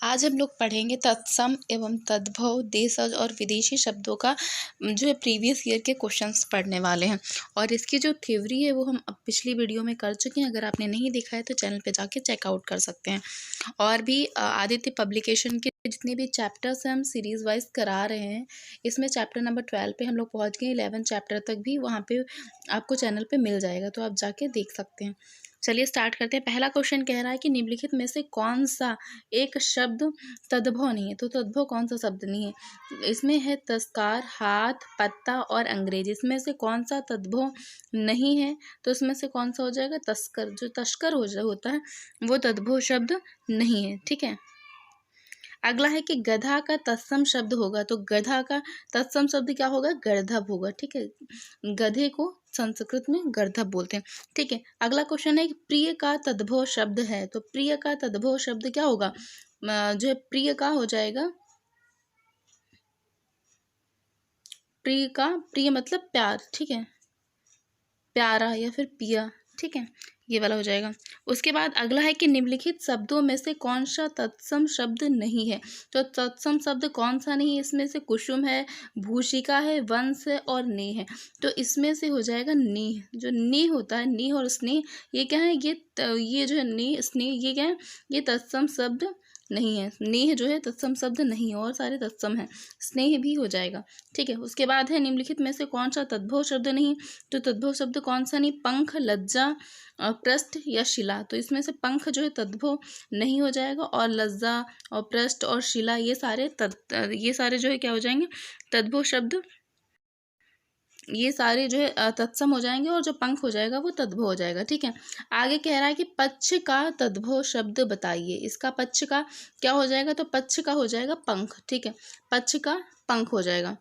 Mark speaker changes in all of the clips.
Speaker 1: आज हम लोग पढ़ेंगे तत्सम एवं तद्भव देशज और विदेशी शब्दों का जो है प्रीवियस ईयर के क्वेश्चंस पढ़ने वाले हैं। और इसकी जो थ्योरी है वो हम अब पिछली वीडियो में कर चुके हैं। अगर आपने नहीं देखा है तो चैनल पे जाके चेकआउट कर सकते हैं। और भी आदित्य पब्लिकेशन के जितने भी चैप्टर्स हैं हम सीरीज़ वाइज करा रहे हैं। इसमें चैप्टर नंबर 12 पे हम लोग पहुँच गए। 11 चैप्टर तक भी वहाँ पे आपको चैनल पे मिल जाएगा, तो आप जाके देख सकते हैं। चलिए स्टार्ट करते हैं। पहला क्वेश्चन कह रहा है कि निम्नलिखित में से कौन सा एक शब्द तद्भव नहीं है। तो तद्भव कौन सा शब्द नहीं है? इसमें है तस्कार, हाथ, पत्ता और अंग्रेज। इसमें से कौन सा तद्भव नहीं है? तो इसमें से कौन सा हो जाएगा? तस्कर। जो तस्कर होता है वो तद्भव शब्द नहीं है। ठीक है। अगला है कि गधा का तत्सम शब्द होगा। तो गधा का तत्सम शब्द क्या होगा? गर्दभ होगा। ठीक है। गधे को संस्कृत में गर्दभ बोलते हैं। ठीक है। अगला क्वेश्चन है कि प्रिय का तद्भव शब्द है। तो प्रिय का तद्भव शब्द क्या होगा? जो है प्रिय का हो जाएगा, प्रिय मतलब प्यार। ठीक है। प्यारा या फिर पिया। ठीक है, ये वाला हो जाएगा। उसके बाद अगला है कि निम्नलिखित शब्दों में से कौन सा तत्सम शब्द नहीं है। तो तत्सम शब्द कौन सा नहीं है? इसमें से कुसुम है, भूषिका है, वंश है और नेह है। तो इसमें से हो जाएगा नेह। जो नेह होता है, नेह और स्नेह, ये क्या है? ये जो है नेह स्नेह, ये क्या है? ये तत्सम शब्द नहीं है। नेह जो है तत्सम शब्द नहीं है, और सारे तत्सम है। स्नेह भी हो जाएगा। ठीक है। उसके बाद है निम्नलिखित में से कौन सा तद्भव शब्द नहीं? तो तद्भव शब्द कौन सा नहीं? पंख, लज्जा, पृष्ठ या शिला। तो इसमें से पंख जो है तद्भव नहीं हो जाएगा, और लज्जा और पृष्ठ और शिला ये सारे जो है क्या हो जाएंगे? तद्भव शब्द। ये सारे जो है तत्सम हो जाएंगे, और जो पंख हो जाएगा वो तद्भव हो जाएगा। ठीक है। आगे कह रहा है कि पक्ष का तद्भव शब्द बताइए। इसका पक्ष का क्या हो जाएगा? तो पक्ष का हो जाएगा पंख। ठीक है। पक्ष का पंख हो जाएगा।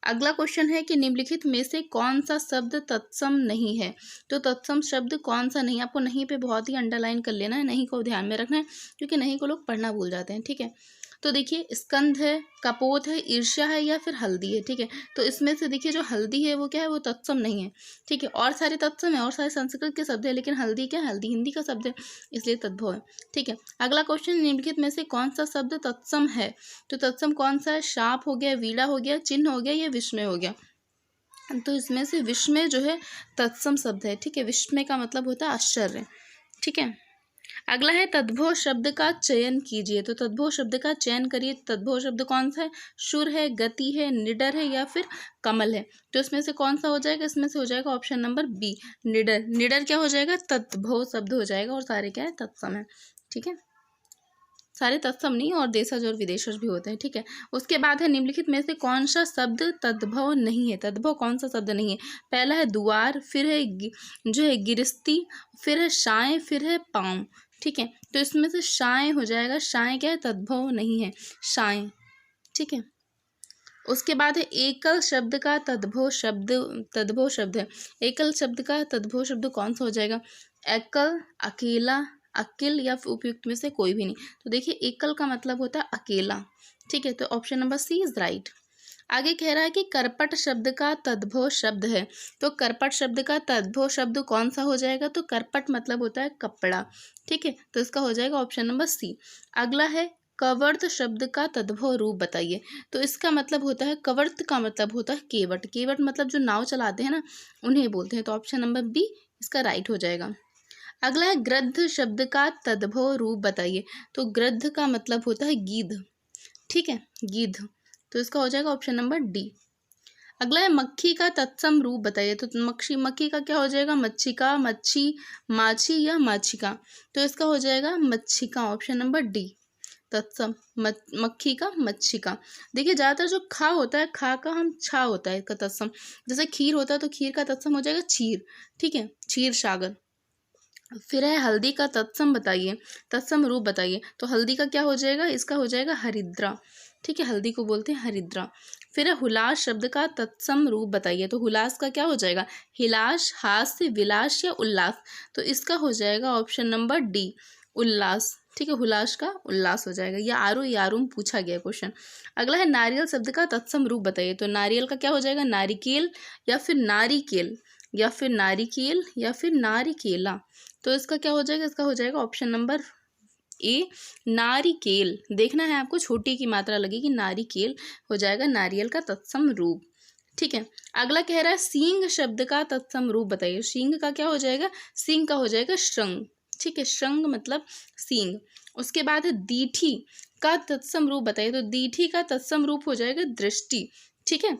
Speaker 1: अगला क्वेश्चन है कि निम्नलिखित में से कौन सा शब्द तत्सम नहीं है। तो तत्सम शब्द कौन सा नहीं? आपको नहीं पे बहुत ही अंडरलाइन कर लेना है, नहीं को ध्यान में रखना है, क्योंकि नहीं को लोग पढ़ना भूल जाते हैं। ठीक है। तो देखिए, स्कंद है, कपोत है, ईर्ष्या है या फिर हल्दी है। ठीक है। तो इसमें से देखिए जो हल्दी है वो क्या है? वो तत्सम नहीं है। ठीक है। और सारे तत्सम है, और सारे संस्कृत के शब्द है, लेकिन हल्दी क्या है? हल्दी हिंदी का शब्द है, इसलिए तद्भव है। ठीक है। अगला क्वेश्चन, निम्नलिखित में से कौन सा शब्द तत्सम है। तो तत्सम कौन सा है? शाप हो गया, वीणा हो गया, चिन्ह हो गया या विस्मय हो गया। तो इसमें से विस्मय जो है तत्सम शब्द है। ठीक है। विस्मय का मतलब होता है आश्चर्य। ठीक है। अगला है तद्भव शब्द का चयन कीजिए। तो तद्भव शब्द का चयन करिए। तद्भव शब्द कौन सा है? शुर है, गति है, निडर है या फिर कमल है। तो इसमें से कौन सा हो जाएगा? इसमें से हो जाएगा ऑप्शन नंबर बी, निडर। निडर क्या हो जाएगा? तद्भव शब्द हो जाएगा, और सारे क्या है? तत्सम है। ठीक है। सारे तत्सम नहीं, और देशज और विदेशज भी होते हैं। ठीक है। उसके बाद है निम्नलिखित में से कौन सा शब्द तद्भव नहीं है। तद्भव कौन सा शब्द नहीं है? पहला है द्वार, फिर है जो है गिरस्ती, फिर है शाय, फिर है पाँव। ठीक है। तो इसमें से शाय हो जाएगा। शाय क्या है? तद्भव नहीं है, शाय। ठीक है। उसके बाद है एकल शब्द का तद्भव शब्द है। एकल शब्द का तद्भव शब्द कौन सा हो जाएगा? एकल, अकेला, अकिल या फिर उपयुक्त में से कोई भी नहीं। तो देखिए, एकल का मतलब होता है अकेला। ठीक है। तो option number C is right. आगे कह रहा है कि करपट शब्द का तद्भव शब्द है। तो करपट शब्द का तद्भव शब्द कौन सा हो जाएगा? तो करपट मतलब होता है कपड़ा। ठीक है। तो इसका हो जाएगा ऑप्शन नंबर सी। अगला है कवर्त शब्द का तद्भव रूप बताइए। तो इसका मतलब होता है, कवर्त का मतलब होता है केवट। केवट मतलब जो नाव चलाते हैं ना, उन्हें बोलते हैं। तो ऑप्शन नंबर बी इसका राइट हो जाएगा। अगला है गृध्र शब्द का तद्भव रूप बताइए। तो गृध्र का मतलब होता है गीध। ठीक है, गीध। तो इसका हो जाएगा ऑप्शन नंबर डी। अगला है मक्खी का तत्सम रूप बताइए। तो मक्खी का क्या हो जाएगा? मच्छिका, मच्छी, माछी या माछिका। तो इसका हो जाएगा मच्छिका, ऑप्शन नंबर डी। तत्सम मक्खी का मच्छिका। देखिए, ज़्यादातर जो खा होता है, खा का हम छा होता है इसका तत्सम। जैसे खीर होता है तो खीर का तत्सम हो जाएगा क्षीर। ठीक है, क्षीर सागर। फिर है हल्दी का तत्सम बताइए, तत्सम रूप बताइए। तो हल्दी का क्या हो जाएगा? इसका हो जाएगा हरिद्रा। ठीक है, हल्दी को बोलते हैं हरिद्रा। फिर है हुलास शब्द का तत्सम रूप बताइए। तो हुलास का क्या हो जाएगा? हिलास, हास्य, विलास या उल्लास। तो इसका हो जाएगा ऑप्शन नंबर डी, उल्लास। ठीक है, हुलास का उल्लास हो जाएगा। या यारूम पूछा गया क्वेश्चन। अगला है नारियल शब्द का तत्सम रूप बताइए। तो नारियल का क्या हो जाएगा? नारिकेल या फिर नारिकेल या फिर नारिकेल या फिर नारिकेला। तो इसका क्या हो जाएगा? इसका हो जाएगा ऑप्शन नंबर ए नारिकेल, देखना है आपको, छोटी की मात्रा लगेगी, नारिकेल हो जाएगा नारियल का तत्सम रूप। ठीक है, अगला कह रहा है सींग शब्द का तत्सम रूप बताइए। सींग का क्या हो जाएगा, सींग का हो जाएगा श्रृंग। ठीक है, श्रृंग मतलब सींग। उसके बाद है दीठी का तत्सम रूप बताइए, तो दीठी का तत्सम रूप हो जाएगा दृष्टि। ठीक है,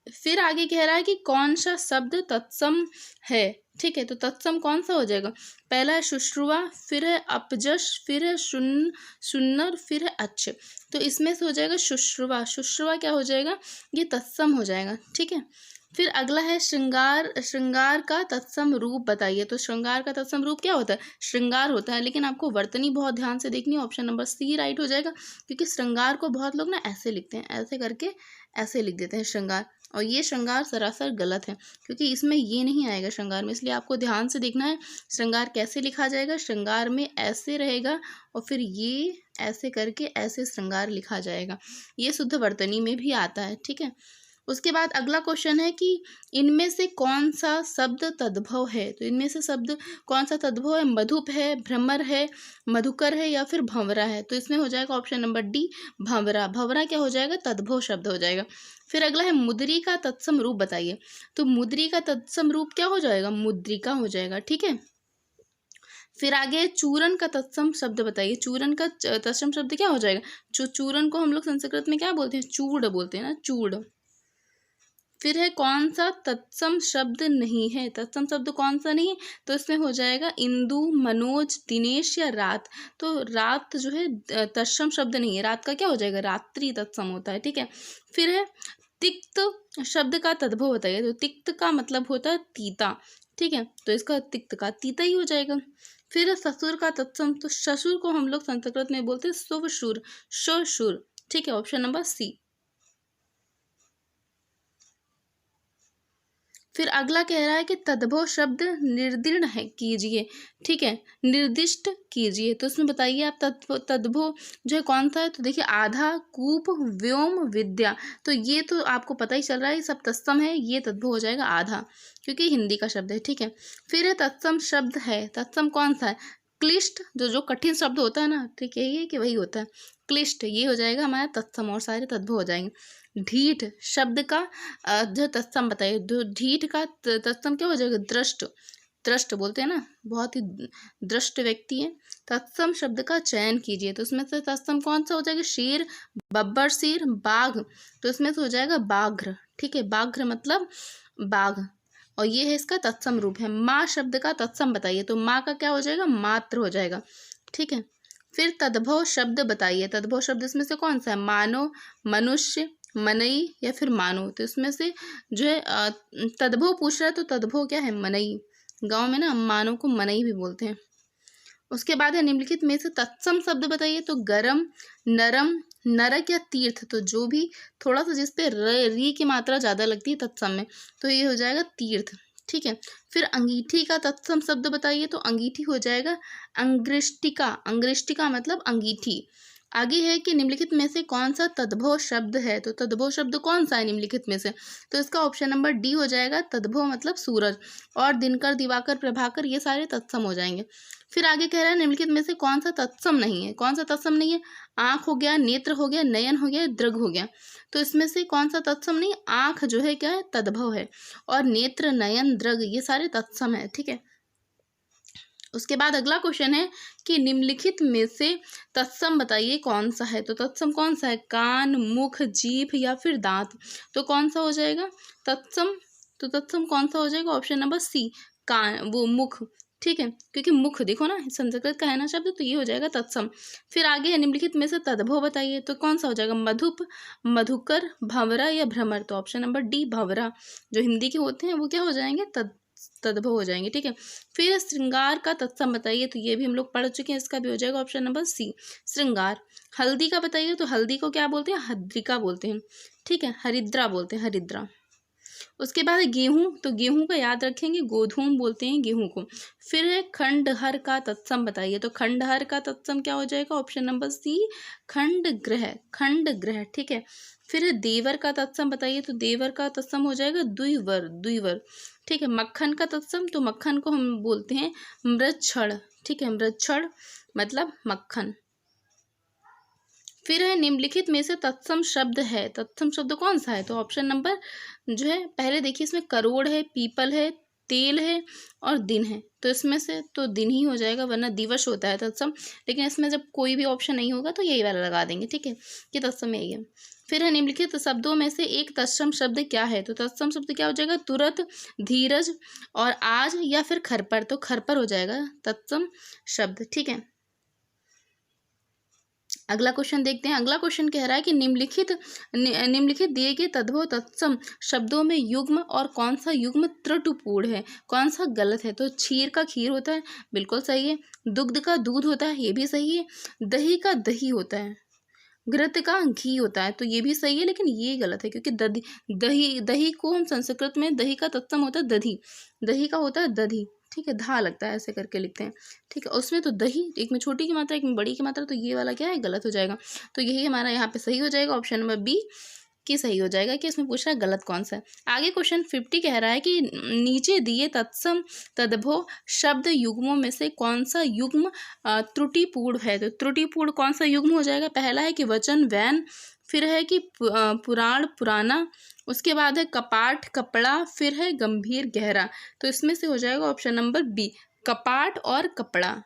Speaker 1: फिर आगे कह रहा है कि कौन सा शब्द तत्सम है। ठीक है, तो तत्सम कौन सा हो जाएगा, पहला है शुश्रुवा, फिर है अपजश, फिर है सुन्नर, फिर है अच्छ। तो इसमें से हो जाएगा शुश्रुवा। शुश्रुवा क्या हो जाएगा, ये तत्सम हो जाएगा। ठीक है, फिर अगला है श्रृंगार। श्रृंगार का तत्सम रूप बताइए, तो श्रृंगार का तत्सम रूप क्या होता है, श्रृंगार होता है, लेकिन आपको वर्तनी बहुत ध्यान से देखनी है। ऑप्शन नंबर सी राइट हो जाएगा, क्योंकि श्रृंगार को बहुत लोग ना ऐसे लिखते हैं, ऐसे करके ऐसे लिख देते हैं श्रृंगार, और ये श्रृंगार सरासर गलत है, क्योंकि इसमें ये नहीं आएगा श्रृंगार में, इसलिए आपको ध्यान से देखना है श्रृंगार कैसे लिखा जाएगा। श्रृंगार में ऐसे रहेगा और फिर ये ऐसे करके ऐसे श्रृंगार लिखा जाएगा, ये शुद्ध वर्तनी में भी आता है। ठीक है, उसके बाद अगला क्वेश्चन है कि इनमें से कौन सा शब्द तद्भव है, तो इनमें से शब्द कौन सा तद्भव है, मधुप है, भ्रमर है, मधुकर है, या फिर भंवरा है। तो इसमें हो जाएगा ऑप्शन नंबर डी भंवरा। भंवरा क्या हो जाएगा, तद्भव शब्द हो जाएगा। फिर अगला है मुद्री का तत्सम रूप बताइए, तो मुद्री का तत्सम रूप क्या हो जाएगा, मुद्रिका हो जाएगा। ठीक है, फिर आगे चूरन का तत्सम शब्द बताइए। चूरन का तत्सम शब्द क्या हो जाएगा, जो चूरन को हम लोग संस्कृत में क्या बोलते हैं, चूड़ बोलते हैं ना, चूड़। फिर है कौन सा तत्सम शब्द नहीं है, तत्सम शब्द कौन सा नहीं है, तो इसमें हो जाएगा इंदु, मनोज, दिनेश या रात। तो रात जो है तत्सम शब्द नहीं है, रात का क्या हो जाएगा, रात्रि तत्सम होता है। ठीक है, फिर है तिक्त शब्द का तद्भव बताइए, तो तिक्त का मतलब होता है तीता। ठीक है, तो इसका तिक्त का तीता ही हो जाएगा। फिर ससुर का तत्सम, तो ससुर को हम लोग संस्कृत में बोलते हैं सुवशुर, शशुर। ठीक है, ऑप्शन नंबर सी। फिर अगला कह रहा है कि तद्भव शब्द निर्दिर्ण है कीजिए। ठीक है, निर्दिष्ट कीजिए, तो इसमें बताइए आप तद्भव जो है कौन सा है, तो देखिए आधा, कूप, व्योम, विद्या। तो ये तो आपको पता ही चल रहा है, ये सब तत्सम है, ये तद्भव हो जाएगा आधा, क्योंकि हिंदी का शब्द है। ठीक है, फिर है तत्सम शब्द है, तत्सम कौन सा है, क्लिष्ट, जो कठिन शब्द होता है ना, ठीक है, ये कि वही होता है क्लिष्ट, ये हो जाएगा हमारा तत्सम, और सारे तद्भव हो जाएंगे। ढीठ शब्द का जो तत्सम बताइए, ढीठ का तत्सम क्या हो जाएगा, दृष्ट। दृष्ट बोलते हैं ना, बहुत ही दृष्ट व्यक्ति है। तत्सम शब्द का चयन कीजिए, तो उसमें से तत्सम कौन सा हो जाएगा, शेर, बब्बर शेर, बाघ। तो इसमें से हो जाएगा बाघ्र। ठीक है, बाघ्र मतलब बाघ, और ये है इसका तत्सम रूप है। माँ शब्द का तत्सम बताइए, तो माँ का क्या हो जाएगा, मात्र हो जाएगा। ठीक है, फिर तद्भव शब्द बताइए, तद्भव शब्द इसमें से कौन सा है, मानव, मनुष्य, मनई या फिर मानो। तो इसमें से जो है तद्भव पूछ रहा है, तो तद्भव क्या है, मनई। गांव में ना मानो को मनई भी बोलते हैं। उसके बाद है निम्नलिखित में से तत्सम शब्द बताइए, तो गरम, नरम, नरक या तीर्थ। तो जो भी थोड़ा सा जिस पे री की मात्रा ज़्यादा लगती है तत्सम में, तो ये हो जाएगा तीर्थ। ठीक है, फिर अंगीठी का तत्सम शब्द बताइए, तो अंगीठी हो जाएगा अंग्रिष्टिका। अंग्रिष्टिका मतलब अंगीठी। आगे है कि निम्नलिखित में से कौन सा तद्भव शब्द है, तो तद्भव शब्द कौन सा है निम्नलिखित में से, तो इसका ऑप्शन नंबर डी हो जाएगा। तद्भव मतलब सूरज, और दिनकर, दिवाकर, प्रभाकर, ये सारे तत्सम हो जाएंगे। फिर आगे कह रहा है निम्नलिखित में से कौन सा तत्सम नहीं है, कौन सा तत्सम नहीं है, आँख हो गया, नेत्र हो गया, नयन हो गया, दृग हो गया। तो इसमें से कौन सा तत्सम नहीं, आँख जो है क्या है, तद्भव है, और नेत्र, नयन, दृग ये सारे तत्सम है। ठीक है, उसके बाद अगला क्वेश्चन है कि निम्नलिखित में से तत्सम बताइए कौन सा है, तो तत्सम कौन सा है, कान, मुख, जीभ या फिर दांत। तो कौन सा हो जाएगा तत्सम, तो तत्सम कौन सा हो जाएगा, ऑप्शन नंबर सी, कान, वो मुख। ठीक है, क्योंकि मुख देखो ना संस्कृत का है ना शब्द, तो ये हो जाएगा तत्सम। फिर आगे है निम्नलिखित में से तद्भव बताइए, तो कौन सा हो जाएगा, मधुप, मधुकर, भंवरा या भ्रमर। तो ऑप्शन नंबर डी भंवरा, जो हिंदी के होते हैं वो क्या हो जाएंगे, तद्भव हो जाएंगे। ठीक है, फिर श्रृंगार का तत्सम बताइए, तो ये भी हम लोग पढ़ चुके हैं, इसका भी हो जाएगा ऑप्शन नंबर सी, श्रृंगार। हल्दी का बताइए, तो हल्दी को क्या बोलते हैं, हद्रिका बोलते हैं। ठीक है, हरिद्रा बोलते हैं, हरिद्रा। उसके बाद है गेहूं, तो गेहूं का याद रखेंगे, गोधूम बोलते हैं गेहूं को। फिर है खंडहर का तत्सम बताइए, तो खंडहर का तत्सम क्या हो जाएगा, ऑप्शन नंबर सी, खंड ग्रह, खंड ग्रह। ठीक है, फिर है देवर का तत्सम बताइए, तो देवर का तत्सम हो जाएगा द्विवर, द्विवर। ठीक है, मक्खन का तत्सम, तो मक्खन को हम बोलते हैं मृच्छण। ठीक है। मृच्छण मतलब मक्खन। फिर है निम्नलिखित में से तत्सम शब्द है, तत्सम शब्द कौन सा है? तो ऑप्शन नंबर जो है पहले देखिए, इसमें करोड़ है, पीपल है, तेल है और दिन है। तो इसमें से तो दिन ही हो जाएगा, वरना दिवस होता है तत्सम। लेकिन इसमें जब कोई भी ऑप्शन नहीं होगा तो यही वाला लगा देंगे, ठीक है, कि तत्सम यही है। फिर है निम्नलिखित शब्दों में से एक तत्सम शब्द क्या है? तो तत्सम शब्द क्या हो जाएगा? तुरंत, धीरज और आज या फिर खरपर। तो खरपर हो जाएगा तत्सम शब्द, ठीक है। अगला क्वेश्चन देखते हैं। अगला क्वेश्चन कह रहा है कि निम्नलिखित दिए गए तद्भव तत्सम शब्दों में युग्म और कौन सा युग्म त्रुटिपूर्ण है, कौन सा गलत है? तो क्षीर का खीर होता है, बिल्कुल सही है। दुग्ध का दूध होता है, ये भी सही है। दही का दही होता है। घृत का घी होता है, तो ये भी सही है, लेकिन ये गलत है, क्योंकि दही दही को हम संस्कृत में दही का तत्सम होता है दधी, दही का होता है दधी, ठीक है, धा लगता है, ऐसे करके लिखते हैं, ठीक है। उसमें तो दही एक में छोटी की मात्रा, एक में बड़ी की मात्रा, तो ये वाला क्या है? गलत हो जाएगा। तो यही हमारा यहाँ पे सही हो जाएगा, ऑप्शन नंबर बी की सही हो जाएगा, कि इसमें पूछ रहा है गलत कौन सा है। आगे क्वेश्चन 50 कह रहा है कि नीचे दिए तत्सम तद्भव शब्द युग्मों में से कौन सा युग्म त्रुटिपूर्ण है? तो त्रुटिपूर्ण कौन सा युग्म हो जाएगा? पहला है कि वचन वैन, फिर है कि पुराण पुराना, उसके बाद है कपाट कपड़ा, फिर है गंभीर गहरा। तो इसमें से हो जाएगा ऑप्शन नंबर बी, कपाट और कपड़ा।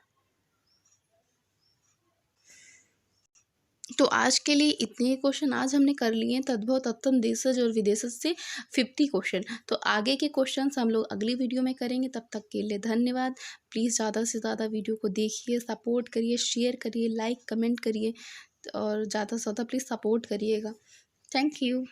Speaker 1: तो आज के लिए इतने ही क्वेश्चन आज हमने कर लिए हैं, तद्भव तत्सम देशज और विदेशज से 50 क्वेश्चन। तो आगे के क्वेश्चंस हम लोग अगली वीडियो में करेंगे। तब तक के लिए धन्यवाद। प्लीज़ ज़्यादा से ज़्यादा वीडियो को देखिए, सपोर्ट करिए, शेयर करिए, लाइक कमेंट करिए और ज़्यादा से ज़्यादा प्लीज़ सपोर्ट करिएगा। Thank you.